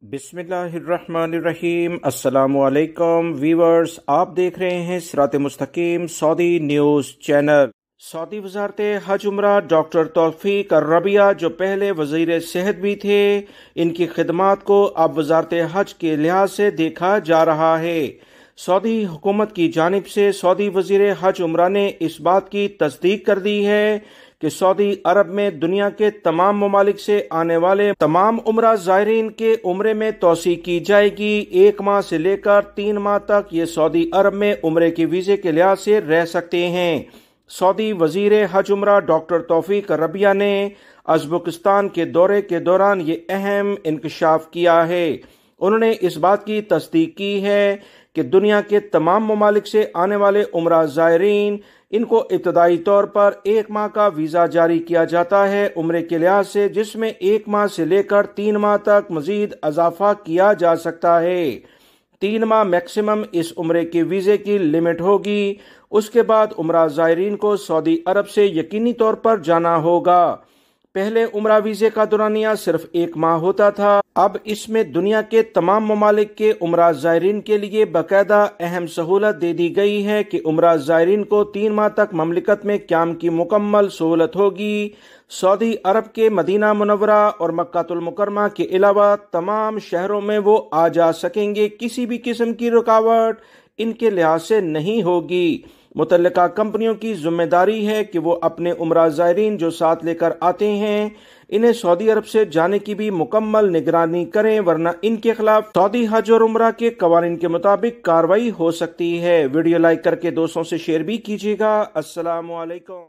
बिस्मिल्लाहिर्रहमानिर्रहीम। अस्सलामु अलैकुम वीवर्स, आप देख रहे हैं सिरात मुस्तकीम सऊदी न्यूज़ चैनल। सऊदी वज़ारत हज उम्रा डॉक्टर तौफीक रबिया, जो पहले वज़ीर सेहत भी थे, इनकी खिदमात को अब वज़ारत हज के लिहाज से देखा जा रहा है। सऊदी हुकूमत की जानिब से सऊदी वज़ीर हज उम्रा ने इस बात की तस्दीक कर दी है कि सऊदी अरब में दुनिया के तमाम ममालिक से आने वाले तमाम उम्रा ज़ायरीन के उम्रे में तोसी की जाएगी। 1 माह से लेकर 3 माह तक ये सऊदी अरब में उम्रे के वीज़े के लिहाज से रह सकते हैं। सऊदी वज़ीर हज उम्रा डॉक्टर तौफीक रबिया ने उज़्बेकिस्तान के दौरे के दौरान ये अहम इंकशाफ किया है। उन्होंने इस बात की तस्दीक की है कि दुनिया के तमाम ममालिक से आने वाले उम्रा ज़ायरीन, इनको इब्तदाई तौर पर 1 माह का वीज़ा जारी किया जाता है उम्रे के लिहाज से, जिसमें 1 माह से लेकर 3 माह तक मजीद इजाफा किया जा सकता है। 3 माह मैक्सिमम इस उम्रे के वीज़े की लिमिट होगी। उसके बाद उम्रा ज़ायरीन को सऊदी अरब से यकीनी तौर पर जाना होगा। पहले उम्रा वीज़े का दुरानिया सिर्फ 1 माह होता था, अब इसमें दुनिया के तमाम ममालिक के उम्रा ज़ायरीन के लिए बाकायदा अहम सहूलत दे दी गई है कि उम्रा ज़ायरीन को 3 माह तक ममलिकत में क़याम की मुकम्मल सहूलत होगी। सऊदी अरब के मदीना मुनव्वरा और मक्कातुल मुकर्रमा के अलावा तमाम शहरों में वो आ जा सकेंगे। किसी भी किस्म की रुकावट इनके लिहाज से नहीं होगी। मुतल्लिका कंपनियों की जिम्मेदारी है कि वो अपने उम्रा ज़ायरीन जो साथ लेकर आते हैं, इन्हें सऊदी अरब से जाने की भी मुकम्मल निगरानी करें, वरना इनके खिलाफ सऊदी हज और उम्रा के कवानीन के मुताबिक कार्रवाई हो सकती है। वीडियो लाइक करके दोस्तों से शेयर भी कीजिएगा। अस्सलामु अलैकुम।